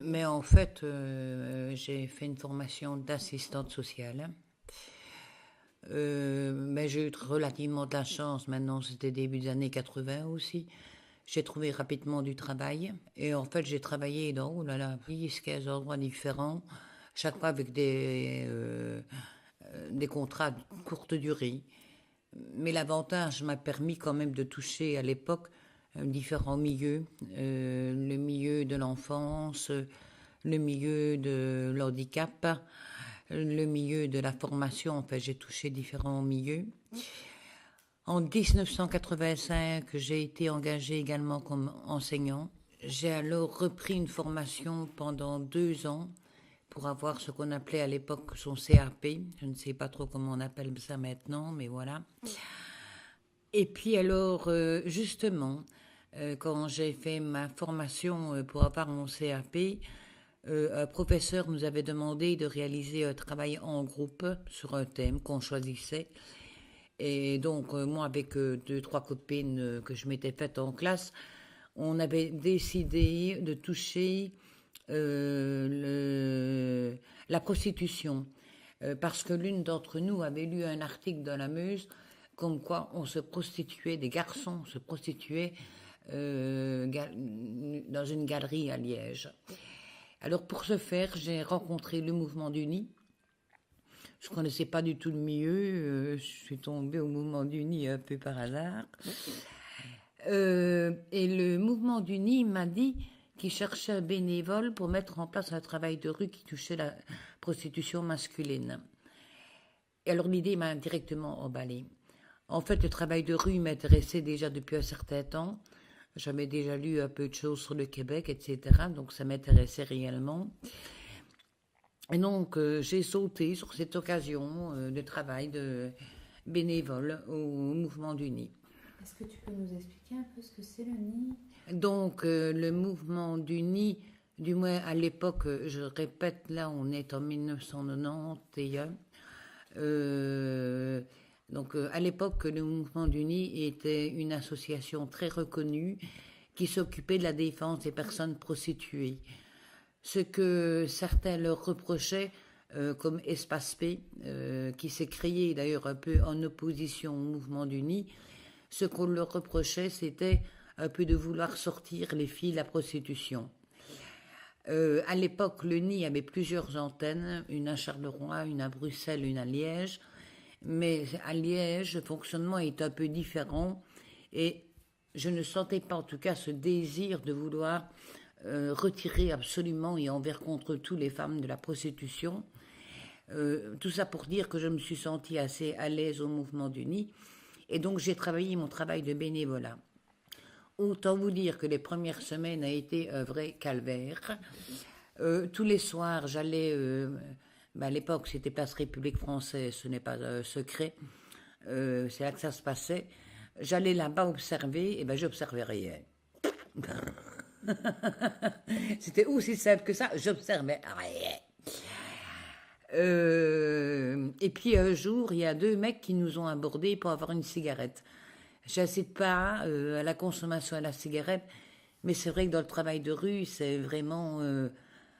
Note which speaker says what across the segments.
Speaker 1: Mais en fait, j'ai fait une formation d'assistante sociale. Mais j'ai eu relativement de la chance. Maintenant, c'était début des années 80 aussi. J'ai trouvé rapidement du travail. Et en fait, j'ai travaillé dans, oh là là, 10, 15 endroits différents. Chaque fois avec des contrats de courte durée. Mais l'avantage m'a permis quand même de toucher à l'époque différents milieux. Le milieu de l'enfance, le milieu de l'handicap, le milieu de la formation. En fait, j'ai touché différents milieux. En 1985, j'ai été engagée également comme enseignant. J'ai alors repris une formation pendant 2 ans pour avoir ce qu'on appelait à l'époque son CAP. Je ne sais pas trop comment on appelle ça maintenant, mais voilà. Et puis alors, justement, quand j'ai fait ma formation pour avoir mon CAP, un professeur nous avait demandé de réaliser un travail en groupe sur un thème qu'on choisissait. Et donc, moi, avec deux, trois copines que je m'étais faites en classe, on avait décidé de toucher la prostitution. Parce que l'une d'entre nous avait lu un article dans la Meuse comme quoi on se prostituait, des garçons se prostituaient dans une galerie à Liège. Alors pour ce faire, j'ai rencontré le mouvement du Nid. Je ne connaissais pas du tout le milieu, je suis tombée au mouvement du Nid un peu par hasard. Et le mouvement du Nid m'a dit qu'il cherchait un bénévole pour mettre en place un travail de rue qui touchait la prostitution masculine. Et alors l'idée m'a directement emballée. En fait, le travail de rue m'intéressait déjà depuis un certain temps. J'avais déjà lu un peu de choses sur le Québec, etc. Donc ça m'intéressait réellement. Et donc j'ai sauté sur cette occasion de travail de bénévole au mouvement du Nid.
Speaker 2: Est-ce que tu peux nous expliquer un peu ce que c'est le nid?
Speaker 1: Donc le mouvement du Nid, du moins à l'époque, je répète, là on est en 1991. Donc à l'époque, le mouvement du Nid était une association très reconnue qui s'occupait de la défense des personnes prostituées. Ce que certains leur reprochaient, comme Espace P, qui s'est créé d'ailleurs un peu en opposition au mouvement du Nid, ce qu'on leur reprochait, c'était un peu de vouloir sortir les filles de la prostitution. À l'époque, le Nid avait plusieurs antennes, une à Charleroi, une à Bruxelles, une à Liège. Mais à Liège, le fonctionnement est un peu différent et je ne sentais pas en tout cas ce désir de vouloir retirer absolument et envers contre tous les femmes de la prostitution. Tout ça pour dire que je me suis sentie assez à l'aise au mouvement du Nid et donc j'ai travaillé mon travail de bénévolat. Autant vous dire que les premières semaines a été un vrai calvaire. Tous les soirs, j'allais... à l'époque, c'était Place République Française, ce n'est pas un secret. C'est là que ça se passait. J'allais là-bas observer, et j'observais rien. C'était aussi simple que ça, j'observais rien. Et puis un jour, il y a deux mecs qui nous ont abordés pour avoir une cigarette. J'incite pas à la consommation à la cigarette, mais c'est vrai que dans le travail de rue, c'est vraiment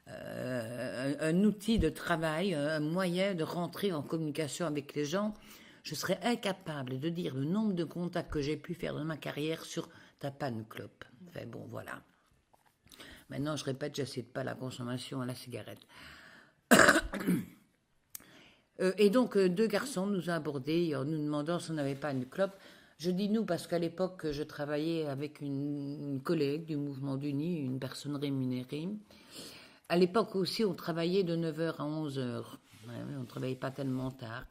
Speaker 1: un outil de travail, un moyen de rentrer en communication avec les gens. Je serais incapable de dire le nombre de contacts que j'ai pu faire dans ma carrière sur ta panne clope. Enfin bon, voilà. Maintenant, je répète, j'incite pas à la consommation à la cigarette. Et donc, deux garçons nous ont abordés en nous demandant si on n'avait pas une clope. Je dis nous parce qu'à l'époque, je travaillais avec une collègue du mouvement du Nid, une personne rémunérée. À l'époque aussi, on travaillait de 9h à 11h. Ouais, on ne travaillait pas tellement tard.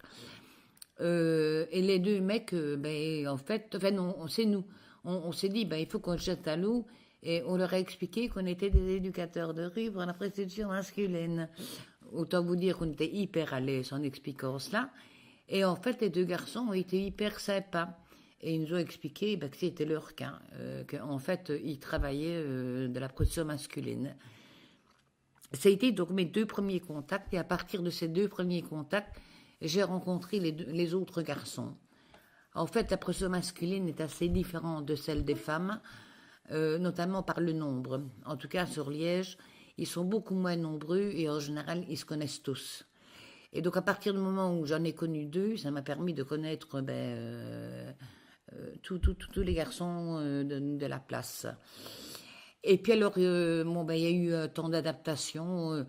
Speaker 1: Et les deux mecs, en fait, enfin non, c'est nous. On s'est dit, il faut qu'on jette à l'eau. Et on leur a expliqué qu'on était des éducateurs de rue pour la prostitution masculine. Autant vous dire qu'on était hyper à l'aise en expliquant cela. Et en fait, les deux garçons ont été hyper sympas. Et ils nous ont expliqué que c'était leur cas. Qu'en fait, ils travaillaient de la prostitution masculine. Ça a été donc mes deux premiers contacts. Et à partir de ces deux premiers contacts, j'ai rencontré les autres garçons. En fait, la prostitution masculine est assez différente de celle des femmes. notamment par le nombre. En tout cas, sur Liège, ils sont beaucoup moins nombreux et en général, ils se connaissent tous. Et donc, à partir du moment où j'en ai connu 2, ça m'a permis de connaître tous les garçons de la place. Et puis alors, il y a eu un temps d'adaptation,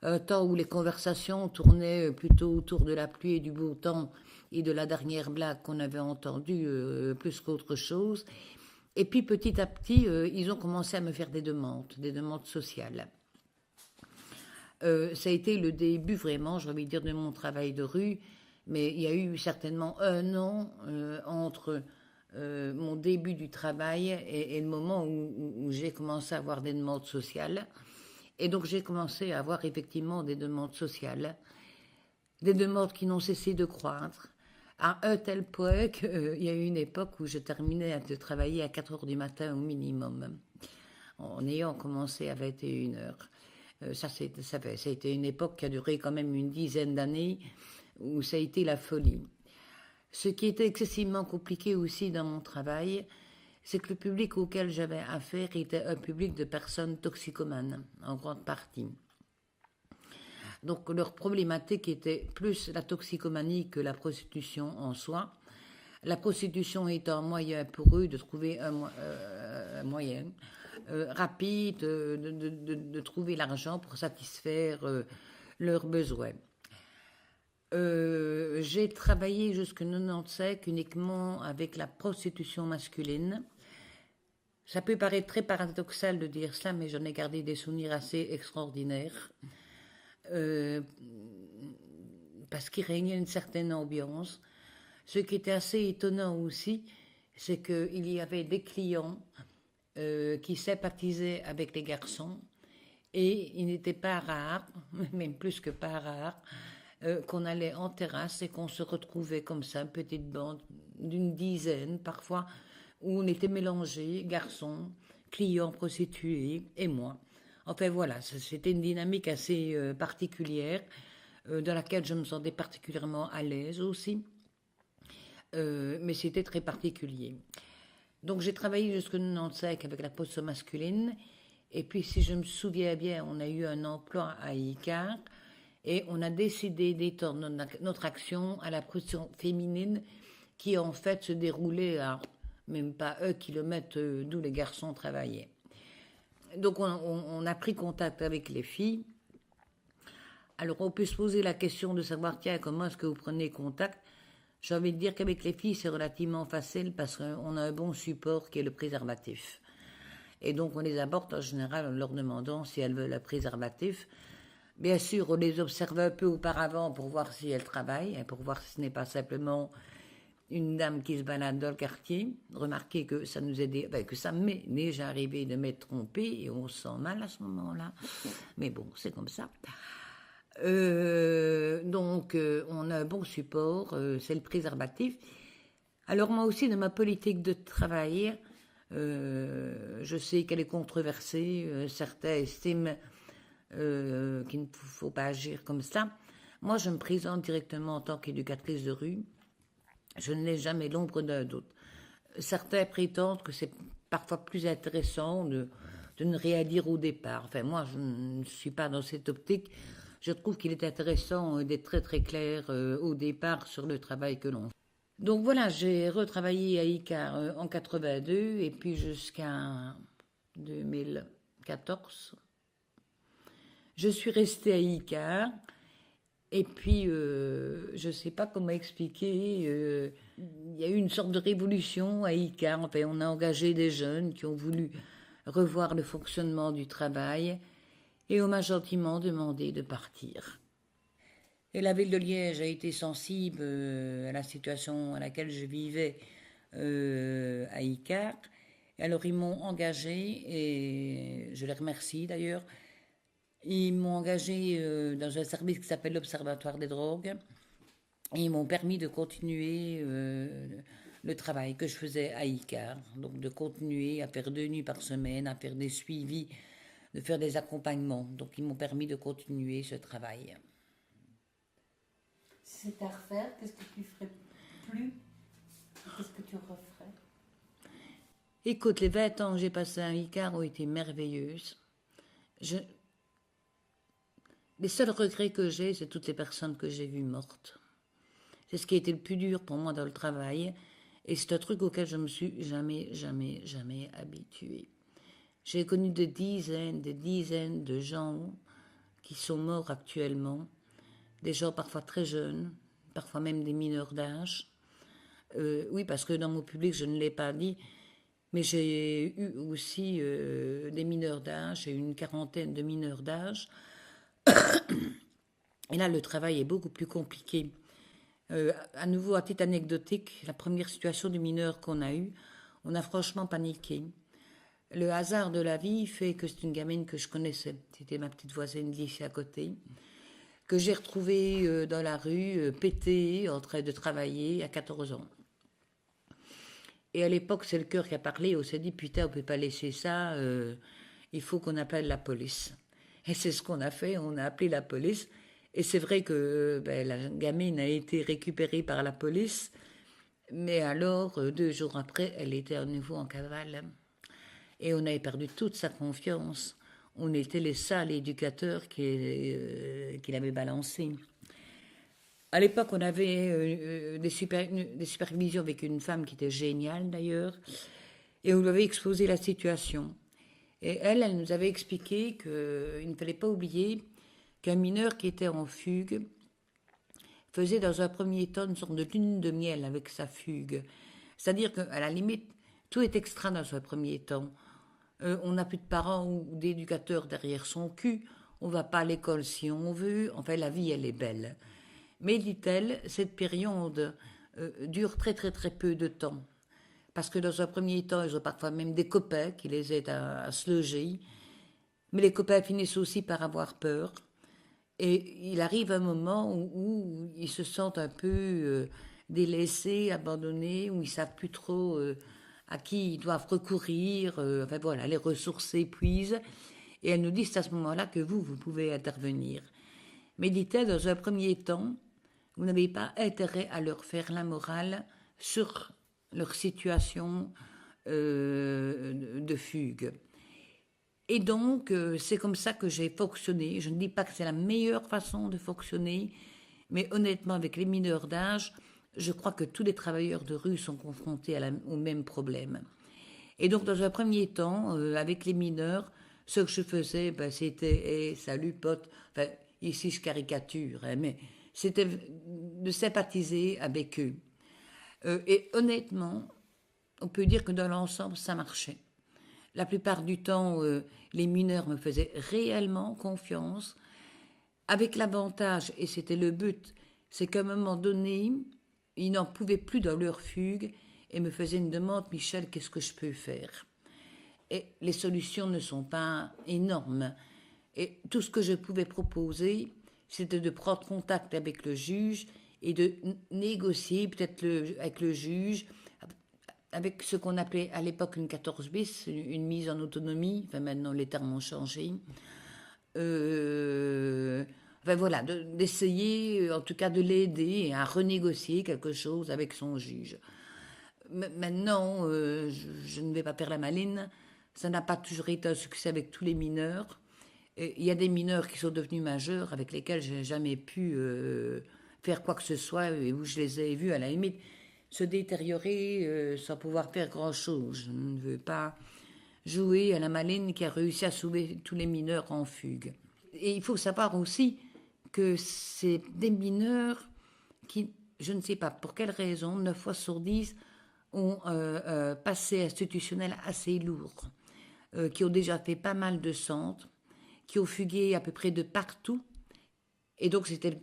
Speaker 1: un temps où les conversations tournaient plutôt autour de la pluie et du beau temps et de la dernière blague qu'on avait entendue plus qu'autre chose. Et puis petit à petit, ils ont commencé à me faire des demandes sociales. Ça a été le début vraiment, j'ai envie de dire, de mon travail de rue, mais il y a eu certainement un an entre mon début du travail et le moment où j'ai commencé à avoir des demandes sociales. Et donc j'ai commencé à avoir effectivement des demandes sociales, des demandes qui n'ont cessé de croître, à un tel point qu'il y a eu une époque où je terminais de travailler à 4 heures du matin au minimum, en ayant commencé à 21 heures. Ça a été une époque qui a duré quand même une dizaine d'années, où ça a été la folie. Ce qui était excessivement compliqué aussi dans mon travail, c'est que le public auquel j'avais affaire était un public de personnes toxicomanes, en grande partie. Donc leur problématique était plus la toxicomanie que la prostitution en soi. La prostitution étant un moyen pour eux de trouver un moyen rapide de trouver l'argent pour satisfaire leurs besoins. J'ai travaillé jusqu'en 1995 uniquement avec la prostitution masculine. Ça peut paraître très paradoxal de dire cela, mais j'en ai gardé des souvenirs assez extraordinaires. Parce qu'il régnait une certaine ambiance. Ce qui était assez étonnant aussi, c'est qu'il y avait des clients qui sympathisaient avec les garçons, et il n'était pas rare, même plus que pas rare, qu'on allait en terrasse et qu'on se retrouvait comme ça, une petite bande d'une dizaine parfois, où on était mélangés, garçons, clients, prostituées et moi. Enfin voilà, c'était une dynamique assez particulière, dans laquelle je me sentais particulièrement à l'aise aussi, mais c'était très particulier. Donc j'ai travaillé jusqu'en 1995 avec la prostitution masculine, et puis si je me souviens bien, on a eu un emploi à Icare, et on a décidé d'étendre notre action à la prostitution féminine, qui en fait se déroulait à même pas 1 kilomètre d'où les garçons travaillaient. Donc on a pris contact avec les filles. Alors on peut se poser la question de savoir, tiens, comment est-ce que vous prenez contact? J'ai envie de dire qu'avec les filles, c'est relativement facile parce qu'on a un bon support qui est le préservatif. Et donc on les aborde en général en leur demandant si elles veulent un préservatif. Bien sûr, on les observe un peu auparavant pour voir si elles travaillent, pour voir si ce n'est pas simplement une dame qui se balade dans le quartier. Remarquez que ça nous est que ça m'est déjà arrivé de m'être trompée et on se sent mal à ce moment-là. Mais bon, c'est comme ça. Donc, on a un bon support, c'est le préservatif. Alors moi aussi, dans ma politique de travail, je sais qu'elle est controversée. Certains estiment qu'il ne faut pas agir comme ça. Moi, je me présente directement en tant qu'éducatrice de rue. Je ne laisse jamais l'ombre d'un doute. Certains prétendent que c'est parfois plus intéressant de ne rien dire au départ. Enfin, moi, je ne suis pas dans cette optique. Je trouve qu'il est intéressant d'être très très clair au départ sur le travail que l'on fait. Donc voilà, j'ai retravaillé à Icare en 82 et puis jusqu'à 2014. Je suis restée à Icare et puis je ne sais pas comment expliquer. Il y a eu une sorte de révolution à Icare. Enfin, on a engagé des jeunes qui ont voulu revoir le fonctionnement du travail. Et on m'a gentiment demandé de partir. Et la ville de Liège a été sensible à la situation à laquelle je vivais à Icare. Alors ils m'ont engagé, et je les remercie d'ailleurs, ils m'ont engagé dans un service qui s'appelle l'Observatoire des drogues. Et ils m'ont permis de continuer le travail que je faisais à Icare. Donc de continuer à faire 2 nuits par semaine, à faire des suivis, de faire des accompagnements. Donc, ils m'ont permis de continuer ce travail.
Speaker 2: Si c'était à refaire, qu'est-ce que tu ferais plus? Qu'est-ce que tu referais?
Speaker 1: Écoute, les 20 ans que j'ai passé à Icare ont été merveilleuses. Je... Les seuls regrets que j'ai, c'est toutes les personnes que j'ai vues mortes. C'est ce qui a été le plus dur pour moi dans le travail. Et c'est un truc auquel je me suis jamais habituée. J'ai connu des dizaines de gens qui sont morts actuellement. Des gens parfois très jeunes, parfois même des mineurs d'âge. Oui, parce que dans mon public, je ne l'ai pas dit, mais j'ai eu aussi des mineurs d'âge, j'ai eu une quarantaine de mineurs d'âge. Et là, le travail est beaucoup plus compliqué. À nouveau, à titre anecdotique, la première situation du mineur qu'on a eue, on a franchement paniqué. Le hasard de la vie fait que c'est une gamine que je connaissais. C'était ma petite voisine d'ici à côté, que j'ai retrouvée dans la rue, pétée, en train de travailler à 14 ans. Et à l'époque, c'est le cœur qui a parlé. On s'est dit, putain, on ne peut pas laisser ça. Il faut qu'on appelle la police. Et c'est ce qu'on a fait. On a appelé la police. Et c'est vrai que la gamine a été récupérée par la police. Mais alors, 2 jours après, elle était à nouveau en cavale. Et on avait perdu toute sa confiance. On était les sales éducateurs qu'il avait balancés. À l'époque, on avait des supervisions avec une femme qui était géniale d'ailleurs, et on lui avait exposé la situation. Et elle nous avait expliqué qu'il ne fallait pas oublier qu'un mineur qui était en fugue faisait dans un premier temps une sorte de lune de miel avec sa fugue. C'est-à-dire qu'à la limite, tout est extra dans un premier temps. On n'a plus de parents ou d'éducateurs derrière son cul, on ne va pas à l'école si on veut, enfin la vie elle est belle. Mais, dit-elle, cette période dure très très très peu de temps. Parce que dans un premier temps, ils ont parfois même des copains qui les aident à se loger. Mais les copains finissent aussi par avoir peur. Et il arrive un moment où ils se sentent un peu délaissés, abandonnés, où ils ne savent plus trop à qui ils doivent recourir. Enfin voilà, les ressources s'épuisent. Et elle nous dit, c'est à ce moment-là que vous pouvez intervenir. Mais, dit-elle, dans un premier temps, vous n'avez pas intérêt à leur faire la morale sur leur situation de fugue. Et donc, c'est comme ça que j'ai fonctionné. Je ne dis pas que c'est la meilleure façon de fonctionner, mais honnêtement, avec les mineurs d'âge, je crois que tous les travailleurs de rue sont confrontés au même problème. Et donc, dans un premier temps, avec les mineurs, ce que je faisais, c'était salut pote. Enfin, ici, je caricature, hein, mais c'était de sympathiser avec eux. Et honnêtement, on peut dire que dans l'ensemble, ça marchait. La plupart du temps, les mineurs me faisaient réellement confiance, avec l'avantage, et c'était le but, c'est qu'à un moment donné, ils n'en pouvaient plus dans leur fugue et me faisaient une demande, Michel, qu'est-ce que je peux faire? Et les solutions ne sont pas énormes. Et tout ce que je pouvais proposer, c'était de prendre contact avec le juge et de négocier peut-être avec le juge, avec ce qu'on appelait à l'époque une 14 bis, une mise en autonomie. Enfin, maintenant, les termes ont changé. Enfin voilà, d'essayer en tout cas de l'aider à renégocier quelque chose avec son juge. Maintenant, je ne vais pas faire la maline, ça n'a pas toujours été un succès avec tous les mineurs. Il y a des mineurs qui sont devenus majeurs avec lesquels je n'ai jamais pu faire quoi que ce soit et où je les ai vus à la limite se détériorer sans pouvoir faire grand-chose. Je ne veux pas jouer à la maline qui a réussi à sauver tous les mineurs en fugue. Et il faut savoir aussi que c'est des mineurs qui, je ne sais pas pour quelle raison, 9 fois sur 10, ont un passé institutionnel assez lourd, qui ont déjà fait pas mal de centres, qui ont fugué à peu près de partout. Et donc, c'était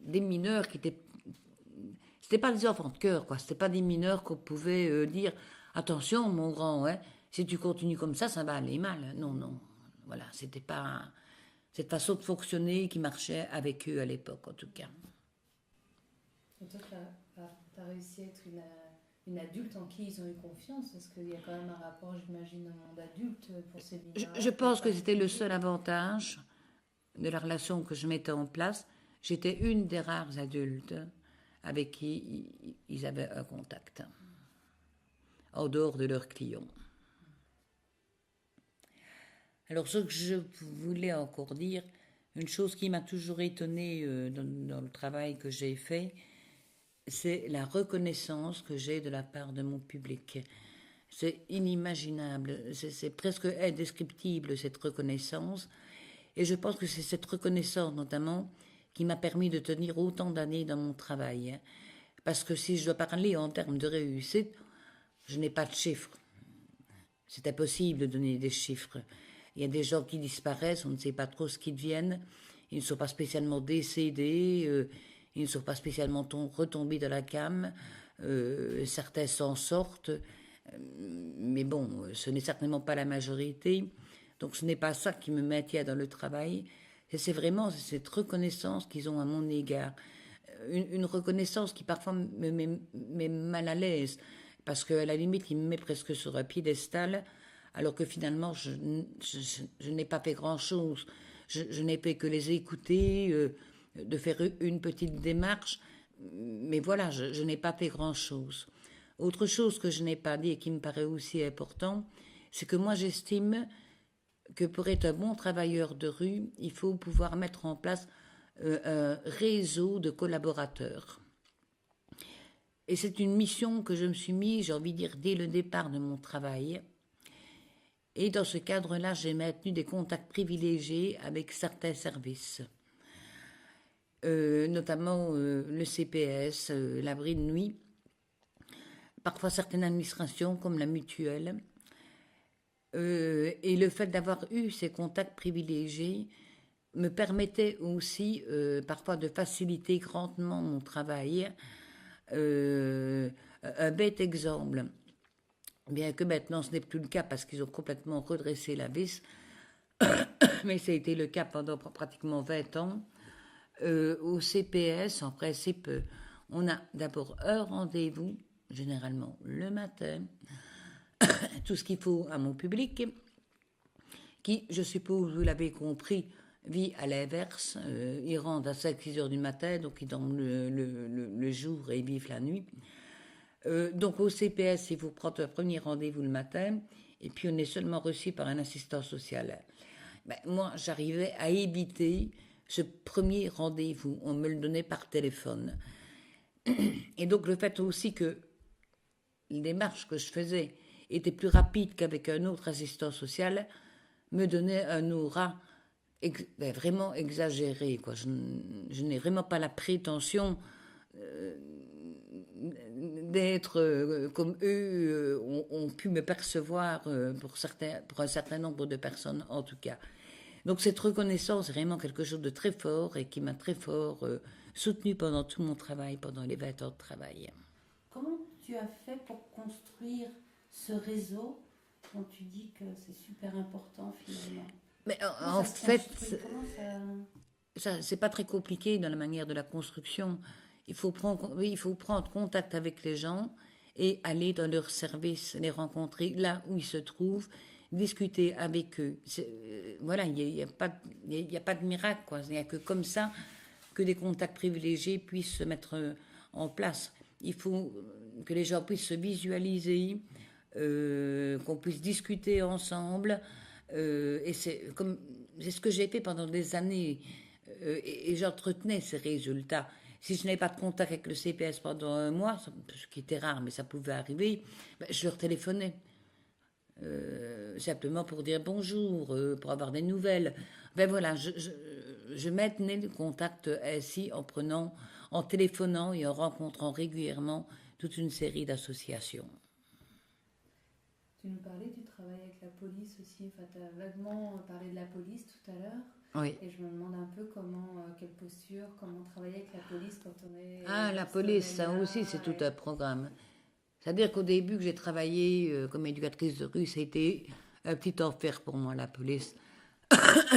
Speaker 1: des mineurs qui étaient... C'était pas des enfants de cœur, quoi. C'était pas des mineurs qu'on pouvait dire « Attention, mon grand, hein, si tu continues comme ça va aller mal. » Non, non. Voilà, c'était pas cette façon de fonctionner qui marchait avec eux à l'époque, en tout cas.
Speaker 2: Et toi, tu as réussi à être une adulte en qui ils ont eu confiance, parce qu'il y a quand même un rapport, j'imagine, au monde adulte pour ces mineurs.
Speaker 1: Je pense que c'était le seul avantage de la relation que je mettais en place. J'étais une des rares adultes avec qui ils avaient un contact, en dehors de leurs clients. Alors, ce que je voulais encore dire, une chose qui m'a toujours étonnée dans le travail que j'ai fait, c'est la reconnaissance que j'ai de la part de mon public. C'est inimaginable, c'est presque indescriptible cette reconnaissance. Et je pense que c'est cette reconnaissance notamment qui m'a permis de tenir autant d'années dans mon travail. Parce que si je dois parler en termes de réussite, je n'ai pas de chiffres. C'est impossible de donner des chiffres. Il y a des gens qui disparaissent, on ne sait pas trop ce qu'ils deviennent. Ils ne sont pas spécialement décédés, ils ne sont pas spécialement retombés dans la came. Certains s'en sortent, mais bon, ce n'est certainement pas la majorité. Donc ce n'est pas ça qui me maintient dans le travail. C'est vraiment cette reconnaissance qu'ils ont à mon égard. Une reconnaissance qui parfois me met mal à l'aise, parce qu'à la limite, il me met presque sur un piédestal, alors que finalement, je n'ai pas fait grand-chose. Je n'ai fait que les écouter, de faire une petite démarche, mais voilà, je n'ai pas fait grand-chose. Autre chose que je n'ai pas dit et qui me paraît aussi important, c'est que moi j'estime que pour être un bon travailleur de rue, il faut pouvoir mettre en place un réseau de collaborateurs. Et c'est une mission que je me suis mise, j'ai envie de dire, dès le départ de mon travail. Et dans ce cadre-là, j'ai maintenu des contacts privilégiés avec certains services, notamment le CPS, l'abri de nuit, parfois certaines administrations comme la mutuelle. Et le fait d'avoir eu ces contacts privilégiés me permettait aussi parfois de faciliter grandement mon travail. Un bête exemple, bien que maintenant ce n'est plus le cas parce qu'ils ont complètement redressé la vis, mais ça a été le cas pendant pratiquement 20 ans. Au CPS, en principe, on a d'abord un rendez-vous, généralement le matin, tout ce qu'il faut à mon public, qui, je suppose, vous l'avez compris, vit à l'inverse. Ils rentrent à 5-6 heures du matin, donc ils dorment le jour et ils vivent la nuit. Donc au CPS, il faut prendre un premier rendez-vous le matin, et puis on est seulement reçu par un assistant social. Ben, moi, j'arrivais à éviter ce premier rendez-vous. On me le donnait par téléphone. Et donc le fait aussi que les démarches que je faisais étaient plus rapides qu'avec un autre assistant social me donnait un aura vraiment exagéré, quoi. Je n'ai vraiment pas la prétention d'être comme eux ont pu me percevoir pour un certain nombre de personnes en tout cas. Donc cette reconnaissance est vraiment quelque chose de très fort et qui m'a très fort soutenu pendant tout mon travail, pendant les 20 ans de travail.
Speaker 3: Comment tu as fait pour construire ce réseau dont tu dis que c'est super important finalement?
Speaker 1: Mais en fait, ça, c'est pas très compliqué dans la manière de la construction. Il faut prendre contact avec les gens et aller dans leur service, les rencontrer là où ils se trouvent, discuter avec eux. Voilà, il n'y a pas de miracle, quoi. Il n'y a que comme ça que des contacts privilégiés puissent se mettre en place. Il faut que les gens puissent se visualiser, qu'on puisse discuter ensemble. Et c'est ce que j'ai fait pendant des années. Et j'entretenais ces résultats. Si je n'avais pas de contact avec le CPS pendant un mois, ce qui était rare, mais ça pouvait arriver, je leur téléphonais. Simplement pour dire bonjour, pour avoir des nouvelles. Ben voilà, je maintenais le contact ainsi en téléphonant et en rencontrant régulièrement toute une série d'associations.
Speaker 2: Tu nous parlais du travail avec la police aussi, enfin, tu as vaguement parlé de la police tout à l'heure.
Speaker 1: Oui.
Speaker 2: Et je me demande un peu quelle posture, comment travailler avec la police quand on est...
Speaker 1: Ah, la police, ça aussi, c'est tout un programme. C'est-à-dire qu'au début que j'ai travaillé comme éducatrice de rue, ça a été un petit enfer pour moi, la police.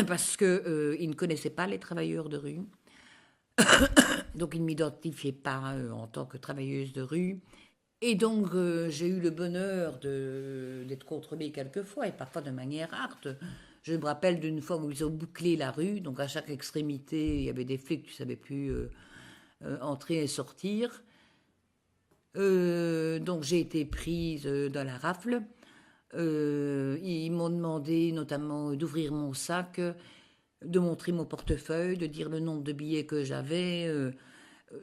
Speaker 1: Parce qu'ils ne connaissaient pas les travailleurs de rue. Donc ils ne m'identifiaient pas en tant que travailleuse de rue. Et donc j'ai eu le bonheur d'être contrôlée quelques fois, et parfois de manière hard. Je me rappelle d'une fois où ils ont bouclé la rue, donc à chaque extrémité, il y avait des flics, tu ne savais plus entrer et sortir. Donc j'ai été prise dans la rafle. Ils m'ont demandé notamment d'ouvrir mon sac, de montrer mon portefeuille, de dire le nombre de billets que j'avais.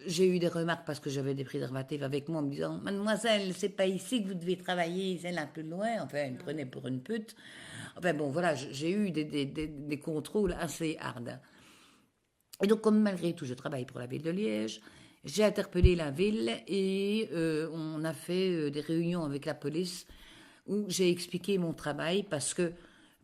Speaker 1: J'ai eu des remarques parce que j'avais des préservatifs avec moi en me disant Mademoiselle, c'est pas ici que vous devez travailler, c'est là plus loin. Enfin, elle me prenait pour une pute. Enfin bon, voilà, j'ai eu des contrôles assez hard. Et donc, comme malgré tout, je travaille pour la ville de Liège, j'ai interpellé la ville et on a fait des réunions avec la police où j'ai expliqué mon travail parce que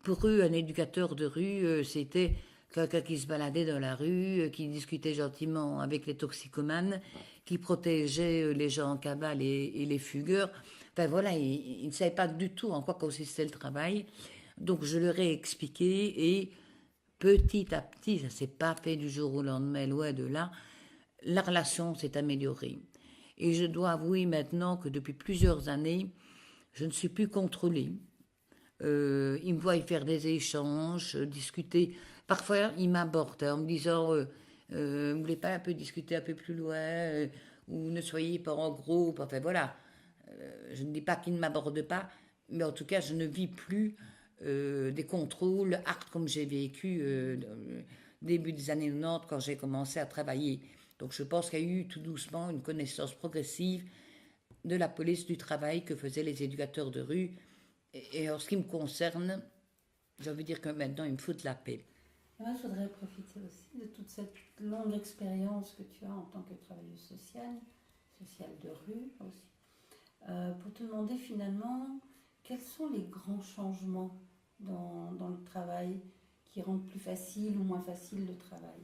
Speaker 1: pour eux, un éducateur de rue, c'était quelqu'un qui se baladait dans la rue, qui discutait gentiment avec les toxicomanes, qui protégeait les gens en cavale et les fugueurs. Enfin voilà, ils ne savaient pas du tout en quoi consistait le travail. Donc je leur ai expliqué et petit à petit, ça ne s'est pas fait du jour au lendemain, loin de là, la relation s'est améliorée. Et je dois avouer maintenant que depuis plusieurs années, je ne suis plus contrôlée. Ils me voient faire des échanges, discuter. Parfois, ils m'abordent en me disant vous ne voulez pas un peu discuter un peu plus loin ou ne soyez pas en groupe. Enfin voilà. Je ne dis pas qu'ils ne m'abordent pas, mais en tout cas, je ne vis plus des contrôles hard comme j'ai vécu début des années 90 quand j'ai commencé à travailler. Donc je pense qu'il y a eu tout doucement une connaissance progressive de la police du travail que faisaient les éducateurs de rue. Et en ce qui me concerne, j'ai envie de dire que maintenant, ils me foutent la paix.
Speaker 3: Et moi, je voudrais profiter aussi de toute cette longue expérience que tu as en tant que travailleuse sociale de rue aussi, pour te demander finalement quels sont les grands changements dans le travail qui rendent plus facile ou moins facile le travail,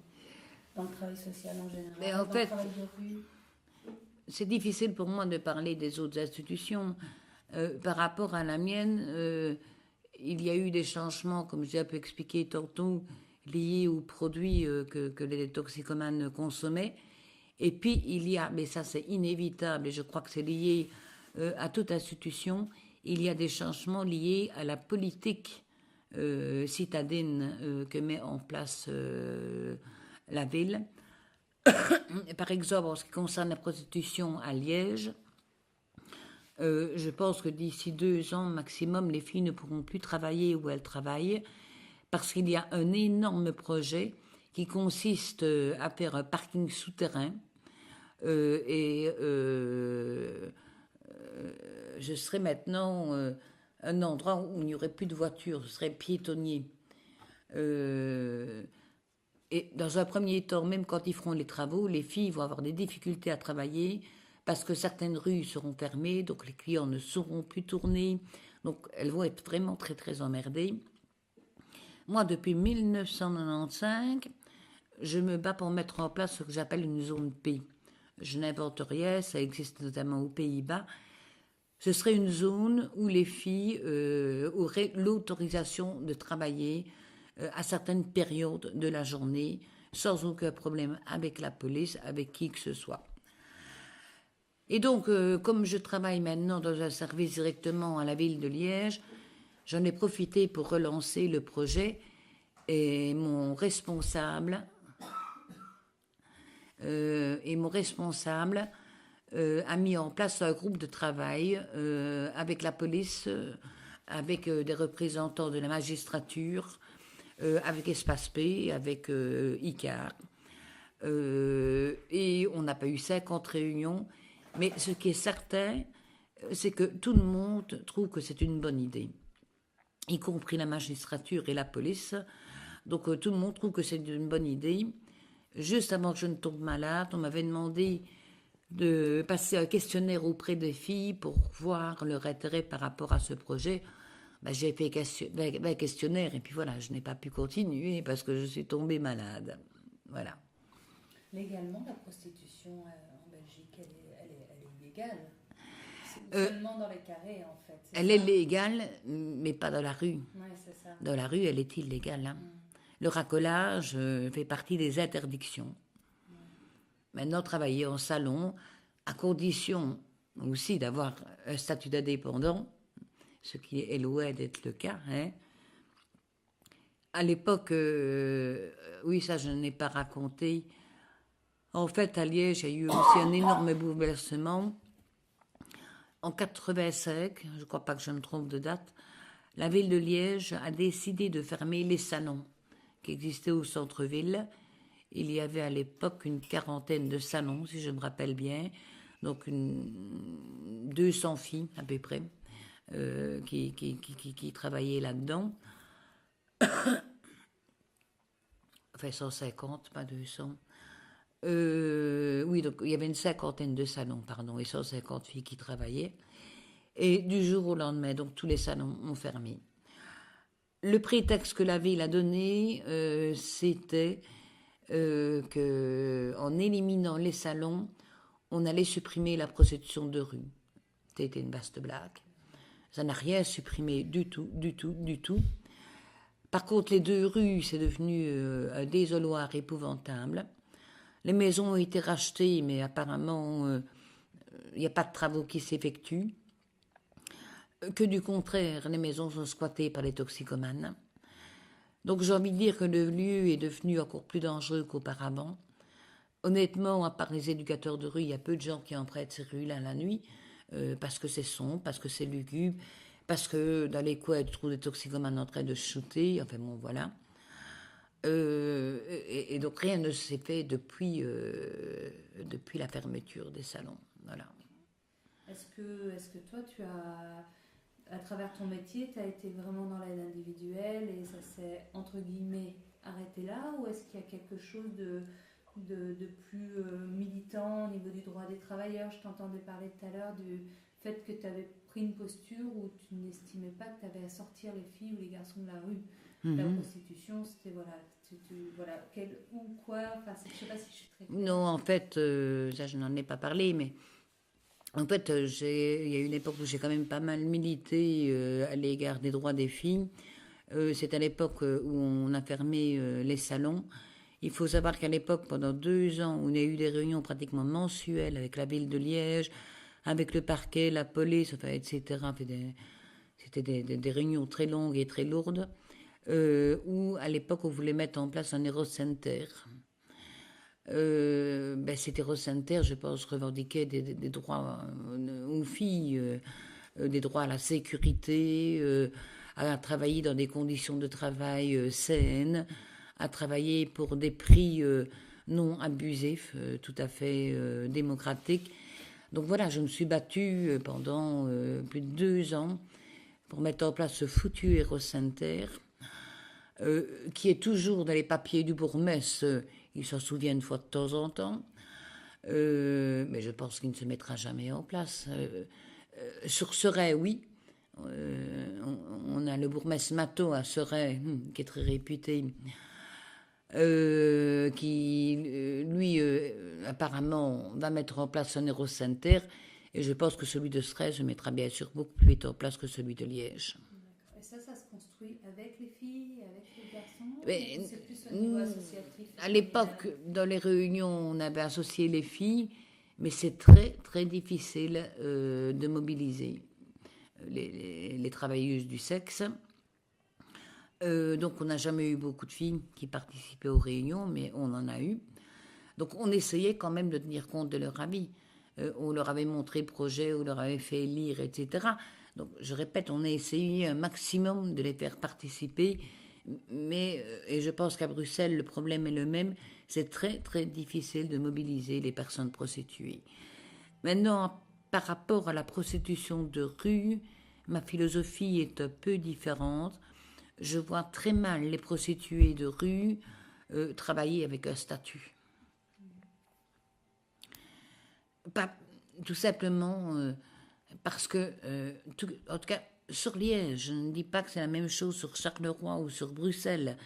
Speaker 3: dans le travail social en général,
Speaker 1: Mais en
Speaker 3: dans
Speaker 1: fait,
Speaker 3: le travail de rue.
Speaker 1: c'est difficile pour moi de parler des autres institutions. Par rapport à la mienne, il y a eu des changements, comme j'ai un peu expliqué tantôt, liés aux produits que les toxicomanes consommaient. Et puis, il y a, mais ça c'est inévitable, et je crois que c'est lié à toute institution, il y a des changements liés à la politique citadine que met en place la ville. Par exemple, en ce qui concerne la prostitution à Liège, je pense que d'ici 2 ans maximum, les filles ne pourront plus travailler où elles travaillent parce qu'il y a un énorme projet qui consiste à faire un parking souterrain et je serai maintenant un endroit où il n'y aurait plus de voitures, ce serait piétonnier. Et dans un premier temps, même quand ils feront les travaux, les filles vont avoir des difficultés à travailler parce que certaines rues seront fermées, donc les clients ne sauront plus tourner. Donc elles vont être vraiment très très emmerdées. Moi, depuis 1995, je me bats pour mettre en place ce que j'appelle une zone P. Je n'invente rien, ça existe notamment aux Pays-Bas. Ce serait une zone où les filles auraient l'autorisation de travailler à certaines périodes de la journée, sans aucun problème avec la police, avec qui que ce soit. Et donc, comme je travaille maintenant dans un service directement à la ville de Liège, j'en ai profité pour relancer le projet et mon responsable a mis en place un groupe de travail avec la police, avec des représentants de la magistrature, avec Espace P, avec ICAR. Et on n'a pas eu 50 réunions. Mais ce qui est certain, c'est que tout le monde trouve que c'est une bonne idée, y compris la magistrature et la police. Donc tout le monde trouve que c'est une bonne idée. Juste avant que je ne tombe malade, on m'avait demandé de passer un questionnaire auprès des filles pour voir leur intérêt par rapport à ce projet. Ben, j'ai fait un questionnaire et puis voilà, je n'ai pas pu continuer parce que je suis tombée malade. Voilà.
Speaker 2: Légalement, la prostitution en Belgique, elle est illégale. C'est seulement dans les carrés, en fait.
Speaker 1: Elle est légale, mais pas dans la rue.
Speaker 2: Oui, c'est ça.
Speaker 1: Dans la rue, elle est illégale. Hein. Le racolage fait partie des interdictions. Maintenant, travailler en salon, à condition aussi d'avoir un statut d'indépendant, ce qui est loin d'être le cas. Hein. À l'époque, oui, ça je n'ai pas raconté. En fait, à Liège, il y a eu aussi un énorme bouleversement. En 85, je ne crois pas que je me trompe de date, la ville de Liège a décidé de fermer les salons qui existaient au centre-ville. Il y avait à l'époque une quarantaine de salons, si je me rappelle bien, donc 200 filles à peu près qui travaillaient là-dedans. Enfin 150, pas 200. Oui, donc il y avait une cinquantaine de salons, pardon, et 150 filles qui travaillaient. Et du jour au lendemain, donc tous les salons ont fermé. Le prétexte que la ville a donné, c'était qu'en éliminant les salons, on allait supprimer la prostitution de rue. C'était une vaste blague. Ça n'a rien supprimé du tout, du tout, du tout. Par contre, les 2 rues, c'est devenu un désoloir épouvantable. Les maisons ont été rachetées, mais apparemment, il n'y a pas de travaux qui s'effectuent. Que du contraire, les maisons sont squattées par les toxicomanes. Donc j'ai envie de dire que le lieu est devenu encore plus dangereux qu'auparavant. Honnêtement, à part les éducateurs de rue, il y a peu de gens qui empruntent ces rues-là la nuit, parce que c'est sombre, parce que c'est lugubre, parce que dans les coins, tu trouves des toxicomanes en train de shooter, enfin bon, voilà. Et donc rien ne s'est fait depuis la fermeture des salons, voilà.
Speaker 2: Est-ce que toi, tu as, à travers ton métier, tu as été vraiment dans l'aide individuelle et ça s'est, entre guillemets, arrêté là, ou est-ce qu'il y a quelque chose de plus militant au niveau du droit des travailleurs? Je t'entendais parler tout à l'heure du fait que tu avais pris une posture où tu n'estimais pas que tu avais à sortir les filles ou les garçons de la rue. La prostitution, c'était voilà, ou quoi, enfin, je ne sais pas si je suis très claire.
Speaker 1: Non, en fait, ça je n'en ai pas parlé, mais en fait, il y a eu une époque où j'ai quand même pas mal milité à l'égard des droits des filles. C'est à l'époque où on a fermé les salons. Il faut savoir qu'à l'époque, pendant 2 ans, on a eu des réunions pratiquement mensuelles avec la ville de Liège, avec le parquet, la police, enfin, etc. C'était des réunions très longues et très lourdes, où à l'époque, on voulait mettre en place un Eurocenter. Cet Eurocenter, je pense, revendiquait des droits aux filles, des droits à la sécurité, à travailler dans des conditions de travail saines, à travailler pour des prix non abusifs, tout à fait démocratiques. Donc voilà, je me suis battue pendant plus de 2 ans pour mettre en place ce foutu Eurocenter, qui est toujours dans les papiers du bourgmestre. Ils s'en souviennent une fois de temps en temps, mais je pense qu'il ne se mettra jamais en place. Sur Seray, oui. On a le bourgmestre Matteau à Seray, qui est très réputé, qui, lui, apparemment, va mettre en place un Eurocenter, et je pense que celui de Seray se mettra bien sûr beaucoup plus vite en place que celui de Liège.
Speaker 2: Et ça se construit avec les filles, avec les garçons,
Speaker 1: Mais,
Speaker 2: ou c'est plus au niveau associatif?
Speaker 1: À l'époque, dans les réunions, on avait associé les filles, mais c'est très, très difficile de mobiliser les travailleuses du sexe. Donc on n'a jamais eu beaucoup de filles qui participaient aux réunions, mais on en a eu. Donc on essayait quand même de tenir compte de leur avis. On leur avait montré le projet, on leur avait fait lire, etc. Donc je répète, on a essayé un maximum de les faire participer, mais, et je pense qu'à Bruxelles, le problème est le même, c'est très très difficile de mobiliser les personnes prostituées. Maintenant, par rapport à la prostitution de rue, ma philosophie est un peu différente. Je vois très mal les prostituées de rue travailler avec un statut. Pas, tout simplement parce que, en tout cas, sur Liège, je ne dis pas que c'est la même chose sur Charleroi ou sur Bruxelles.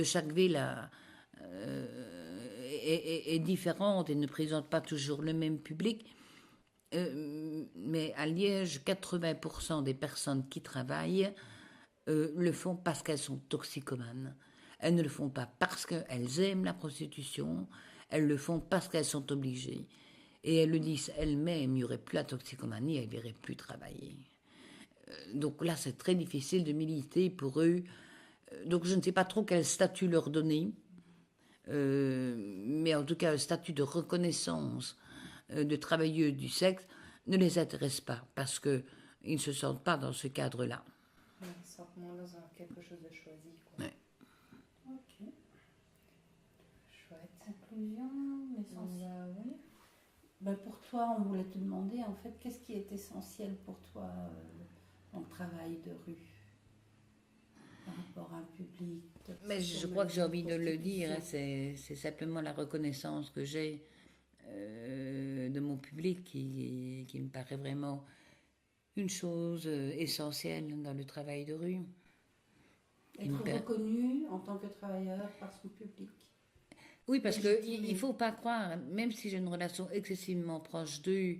Speaker 1: Chaque ville est différente et ne présente pas toujours le même public. Mais à Liège, 80% des personnes qui travaillent le font parce qu'elles sont toxicomanes. Elles ne le font pas parce qu'elles aiment la prostitution, elles le font parce qu'elles sont obligées. Et elles le disent elles-mêmes, il n'y aurait plus la toxicomanie, elles n'iraient plus travailler. Donc là, c'est très difficile de militer pour eux. Donc je ne sais pas trop quel statut leur donner, mais en tout cas, un statut de reconnaissance de travailleux du sexe ne les intéresse pas, parce qu'ils ne se sentent pas dans ce cadre-là.
Speaker 2: Ouais, ils sont moins dans quelque chose de choisi, quoi.
Speaker 1: Ouais.
Speaker 3: Ok.
Speaker 2: Chouette.
Speaker 3: Conclusion, l'essentiel.
Speaker 2: Oui.
Speaker 3: Ben, pour toi, on voulait te demander en fait, qu'est-ce qui est essentiel pour toi dans le travail de rue par rapport à un public
Speaker 1: Mais je crois que j'ai envie de le dire, hein, c'est simplement la reconnaissance que j'ai de mon public qui me paraît vraiment une chose essentielle dans le travail de rue.
Speaker 3: Être reconnu en tant que travailleur par son public.
Speaker 1: Oui, parce qu'il ne faut pas croire, même si j'ai une relation excessivement proche d'eux,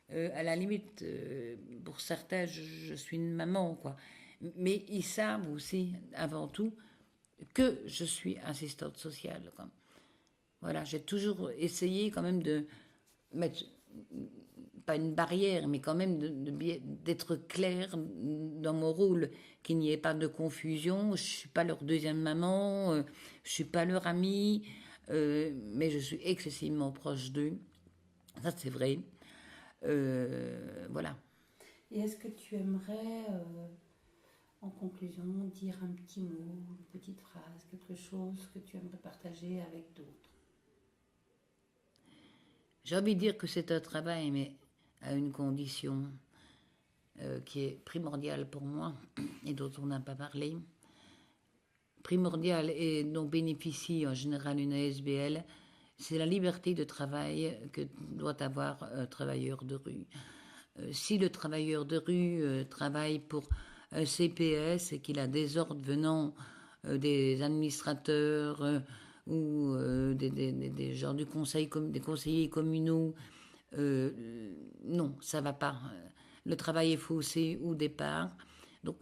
Speaker 1: à la limite, pour certains, je suis une maman, quoi. Mais ils savent aussi, avant tout, que je suis assistante sociale. Quoi. Voilà, j'ai toujours essayé quand même de mettre, pas une barrière, mais quand même d'être claire dans mon rôle, qu'il n'y ait pas de confusion. Je ne suis pas leur deuxième maman, je ne suis pas leur amie, mais je suis excessivement proche d'eux. Ça, c'est vrai. Voilà.
Speaker 3: Et est-ce que tu aimerais, en conclusion, dire un petit mot, une petite phrase, quelque chose que tu aimerais partager avec d'autres?
Speaker 1: J'ai envie de dire que c'est un travail, mais à une condition qui est primordiale pour moi et dont on n'a pas parlé. Primordiale et dont bénéficie en général une ASBL, c'est la liberté de travail que doit avoir un travailleur de rue. Si le travailleur de rue travaille pour un CPS et qu'il a des ordres venant des administrateurs ou des gens du conseil, des conseillers communaux, non, ça va pas. Le travail est faussé au départ. Donc,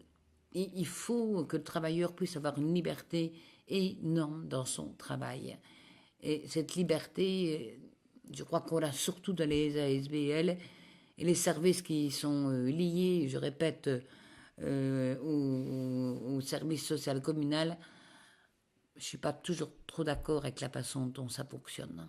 Speaker 1: il faut que le travailleur puisse avoir une liberté énorme dans son travail. Et cette liberté, je crois qu'on l'a surtout dans les ASBL et les services qui sont liés, je répète, au service social communal. Je ne suis pas toujours trop d'accord avec la façon dont ça fonctionne.